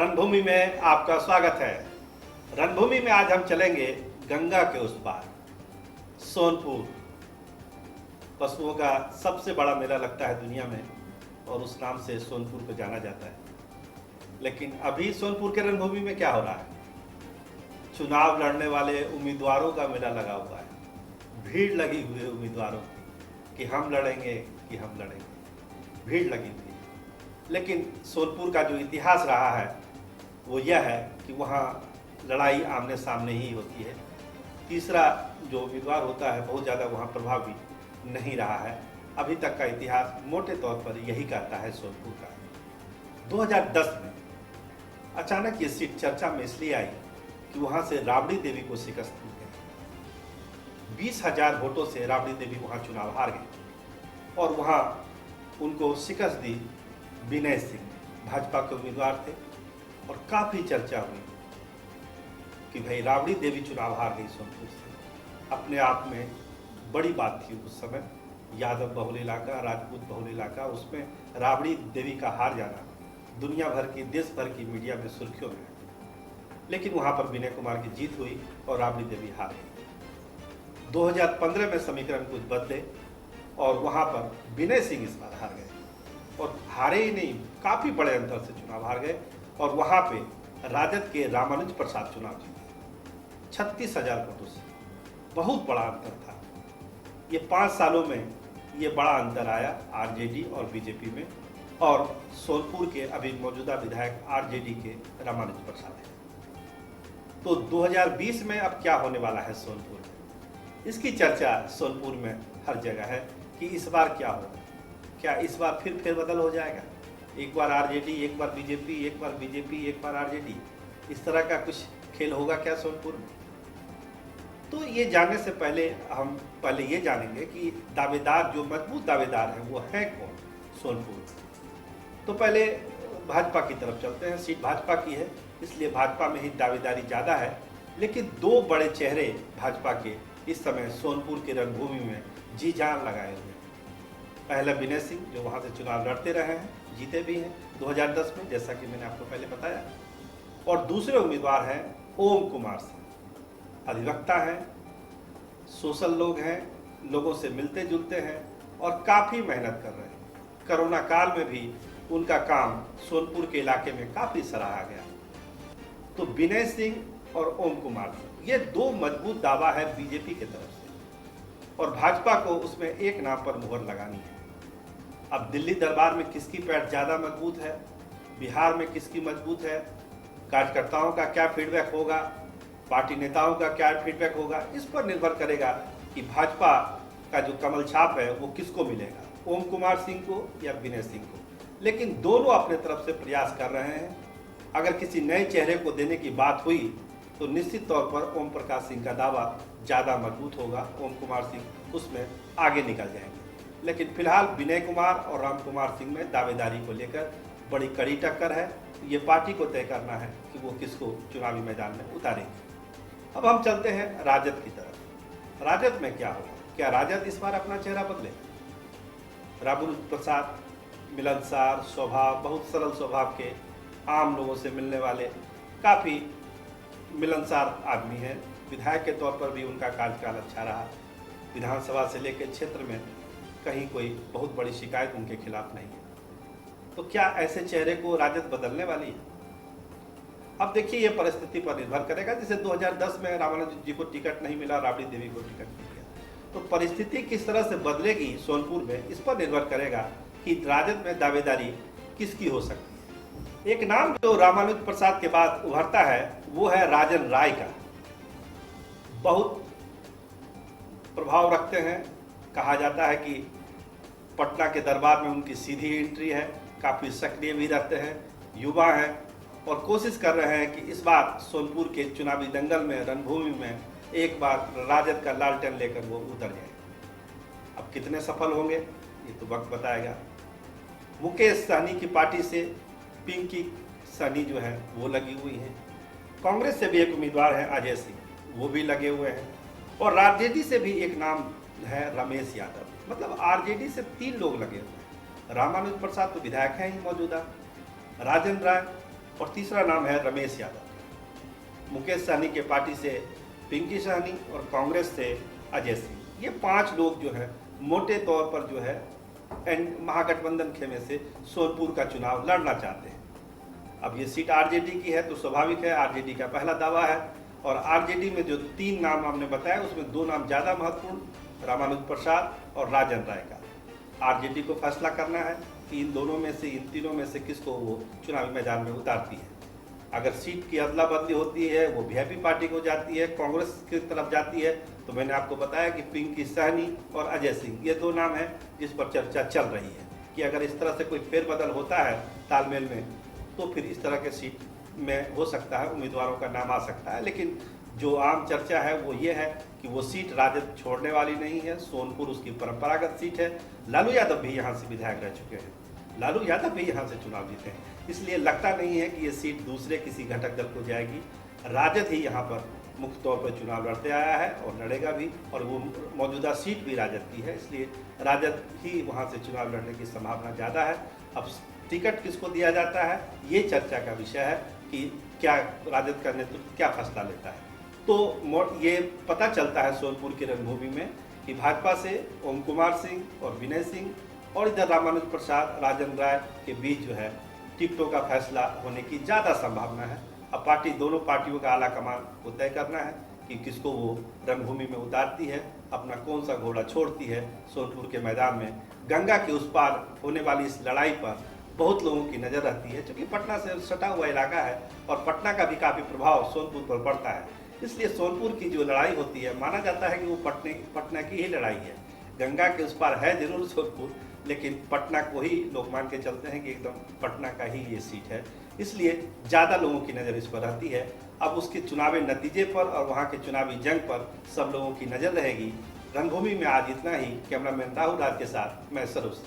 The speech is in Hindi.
रणभूमि में आपका स्वागत है। रणभूमि में आज हम चलेंगे गंगा के उस पार, सोनपुर। पशुओं का सबसे बड़ा मेला लगता है दुनिया में और उस नाम से सोनपुर को जाना जाता है। लेकिन अभी सोनपुर के रणभूमि में क्या हो रहा है? चुनाव लड़ने वाले उम्मीदवारों का मेला लगा हुआ है। भीड़ लगी हुई है उम्मीदवारों की कि हम लड़ेंगे, भीड़ लगी हुई है। लेकिन सोनपुर का जो इतिहास रहा है वो यह है कि वहाँ लड़ाई आमने सामने ही होती है। तीसरा जो उम्मीदवार होता है बहुत ज़्यादा वहाँ प्रभावी नहीं रहा है। अभी तक का इतिहास मोटे तौर पर यही कहता है सोनपुर का। 2010 में अचानक ये सीट चर्चा में इसलिए आई कि वहाँ से राबड़ी देवी को शिकस्त दी गई। 20,000 वोटों से राबड़ी देवी वहाँ चुनाव हार गई और वहाँ उनको शिकस्त दी विनय सिंह, भाजपा के उम्मीदवार थे। और काफ़ी चर्चा हुई कि भाई राबड़ी देवी चुनाव हार गई सोनपुर से। अपने आप में बड़ी बात थी उस समय। यादव बहुल इलाका, राजपूत बहुल इलाका, उसमें राबड़ी देवी का हार जाना दुनिया भर की, देश भर की मीडिया में सुर्खियों में। लेकिन वहाँ पर विनय कुमार की जीत हुई और राबड़ी देवी हार गई। 2015 में समीकरण कुछ बदले और वहाँ पर विनय सिंह इस बार हार गए और हारे ही नहीं, काफ़ी बड़े अंतर से चुनाव हार गए। और वहाँ पे राजद के रामानुज प्रसाद चुनाव जीते 36,000 वोटों से। बहुत बड़ा अंतर था। ये 5 सालों में ये बड़ा अंतर आया आरजेडी और बीजेपी में। और सोनपुर के अभी मौजूदा विधायक आरजेडी के रामानुज प्रसाद हैं। तो 2020 में अब क्या होने वाला है सोनपुर में, इसकी चर्चा सोनपुर में हर जगह है कि इस बार क्या होगा। क्या इस बार फिर फेरबदल हो जाएगा? एक बार आरजेडी, एक बार बीजेपी, एक बार बीजेपी, एक बार आरजेडी, इस तरह का कुछ खेल होगा क्या सोनपुर में? तो ये जानने से पहले हम ये जानेंगे कि दावेदार, जो मजबूत दावेदार हैं वो हैं कौन सोनपुर। तो पहले भाजपा की तरफ चलते हैं। सीट भाजपा की है इसलिए भाजपा में ही दावेदारी ज़्यादा है। लेकिन 2 बड़े चेहरे भाजपा के इस समय सोनपुर के रणभूमि में जी जान लगाए हुए हैं। पहला विनय सिंह, जो वहाँ से चुनाव लड़ते रहे हैं, जीते भी हैं 2010 में, जैसा कि मैंने आपको पहले बताया। और दूसरे उम्मीदवार हैं ओम कुमार सिंह। अधिवक्ता हैं, सोशल लोग हैं, लोगों से मिलते जुलते हैं और काफ़ी मेहनत कर रहे हैं। कोरोना काल में भी उनका काम सोनपुर के इलाके में काफ़ी सराहा गया। तो विनय सिंह और ओम कुमार सिंह, ये 2 मजबूत दावा है बीजेपी की तरफ से और भाजपा को उसमें एक नाम पर मुहर लगानी है। अब दिल्ली दरबार में किसकी पैठ ज़्यादा मजबूत है, बिहार में किसकी मजबूत है, कार्यकर्ताओं का क्या फीडबैक होगा, पार्टी नेताओं का क्या फीडबैक होगा, इस पर निर्भर करेगा कि भाजपा का जो कमल छाप है वो किसको मिलेगा, ओम कुमार सिंह को या विनय सिंह को। लेकिन दोनों अपने तरफ से प्रयास कर रहे हैं। अगर किसी नए चेहरे को देने की बात हुई तो निश्चित तौर पर ओम प्रकाश सिंह का दावा ज़्यादा मजबूत होगा। ओम कुमार सिंह उसमें आगे निकल जाएंगे। लेकिन फिलहाल विनय कुमार और राम कुमार सिंह में दावेदारी को लेकर बड़ी कड़ी टक्कर है। ये पार्टी को तय करना है कि वो किसको चुनावी मैदान में उतारेंगे। अब हम चलते हैं राजद की तरफ। राजद में क्या होगा? क्या राजद इस बार अपना चेहरा बदले? रामानुज प्रसाद मिलनसार स्वभाव, बहुत सरल स्वभाव के, आम लोगों से मिलने वाले, काफ़ी मिलनसार आदमी हैं। विधायक के तौर पर भी उनका कार्यकाल अच्छा रहा। विधानसभा से लेकर क्षेत्र में कहीं कोई बहुत बड़ी शिकायत उनके खिलाफ नहीं है। तो क्या ऐसे चेहरे को राजद बदलने वाली है? अब देखिए, ये परिस्थिति पर निर्भर करेगा। जैसे 2010 में रामानुज जी को टिकट नहीं मिला, राबड़ी देवी को टिकट मिल गया। तो परिस्थिति किस तरह से बदलेगी सोनपुर में, इस पर निर्भर करेगा कि राजद में दावेदारी किसकी हो सकती है। एक नाम जो रामानुज प्रसाद के बाद उभरता है वो है राजन राय का। बहुत प्रभाव रखते हैं। कहा जाता है कि पटना के दरबार में उनकी सीधी एंट्री है। काफ़ी सक्रिय भी रहते हैं, युवा हैं और कोशिश कर रहे हैं कि इस बार सोनपुर के चुनावी दंगल में, रणभूमि में एक बार राजद का लालटेन लेकर वो उतर जाए। अब कितने सफल होंगे ये तो वक्त बताएगा। मुकेश सहनी की पार्टी से पिंकी सहनी जो है वो लगी हुई हैं। कांग्रेस से भी एक उम्मीदवार है अजय सिंह, वो भी लगे हुए हैं। और आरजेडी से भी एक नाम है रमेश यादव। मतलब आरजेडी से 3 लोग लगे हुए हैं। रामानुज प्रसाद तो विधायक हैं ही मौजूदा, राजन राय और तीसरा नाम है रमेश यादव। मुकेश सहनी के पार्टी से पिंकी सहनी और कांग्रेस से अजय सिंह। ये 5 लोग जो है मोटे तौर पर जो है महागठबंधन खेमे से सोनपुर का चुनाव लड़ना चाहते हैं। अब ये सीट आरजेडी की है तो स्वाभाविक है, आरजेडी का पहला दावा है। और आरजेडी में जो 3 नाम हमने बताया उसमें 2 नाम ज़्यादा महत्वपूर्ण, रामानुज प्रसाद और राजन राय का। आरजेडी को फैसला करना है कि इन तीनों में से किसको वो चुनावी मैदान में उतारती है। अगर सीट की अदला बदली होती है, वो वीआईपी पार्टी को जाती है, कांग्रेस की तरफ जाती है, तो मैंने आपको बताया कि पिंकी सहनी और अजय सिंह ये 2 नाम हैं जिस पर चर्चा चल रही है कि अगर इस तरह से कोई फेरबदल होता है तालमेल में, तो फिर इस तरह के सीट में हो सकता है उम्मीदवारों का नाम आ सकता है। लेकिन जो आम चर्चा है वो ये है कि वो सीट राजद छोड़ने वाली नहीं है। सोनपुर उसकी परंपरागत सीट है। लालू यादव भी यहाँ से विधायक रह चुके हैं, लालू यादव भी यहाँ से चुनाव जीते हैं, इसलिए लगता नहीं है कि ये सीट दूसरे किसी घटक दल को जाएगी। राजद ही यहाँ पर मुख्य तौर पर चुनाव लड़ते आया है और लड़ेगा भी, और वो मौजूदा सीट भी राजद की है, इसलिए राजद ही वहाँ से चुनाव लड़ने की संभावना ज़्यादा है। अब टिकट किसको दिया जाता है ये चर्चा का विषय है कि क्या राजद का नेतृत्व क्या फैसला लेता है। तो ये पता चलता है सोनपुर की रणभूमि में कि भाजपा से ओम कुमार सिंह और विनय सिंह और इधर रामानुज प्रसाद राजन राय के बीच जो है टिकटों का फैसला होने की ज़्यादा संभावना है। अब दोनों पार्टियों का आला कमान को तय करना है कि किसको वो रणभूमि में उतारती है, अपना कौन सा घोड़ा छोड़ती है सोनपुर के मैदान में। गंगा के उस पार होने वाली इस लड़ाई पर बहुत लोगों की नज़र रहती है, क्योंकि पटना से सटा हुआ इलाका है और पटना का भी काफ़ी प्रभाव सोनपुर पर पड़ता है। इसलिए सोनपुर की जो लड़ाई होती है माना जाता है कि वो पटना की ही लड़ाई है। गंगा के उस पार है जरूर सोनपुर, लेकिन पटना को ही लोग मान के चलते हैं कि एकदम पटना का ही ये सीट है, इसलिए ज़्यादा लोगों की नज़र इस पर रहती है। अब उसके चुनावी नतीजे पर और वहाँ के चुनावी जंग पर सब लोगों की नज़र रहेगी। रणभूमि में आज इतना ही। कैमरामैन राहुल राज के साथ मैं सरोज।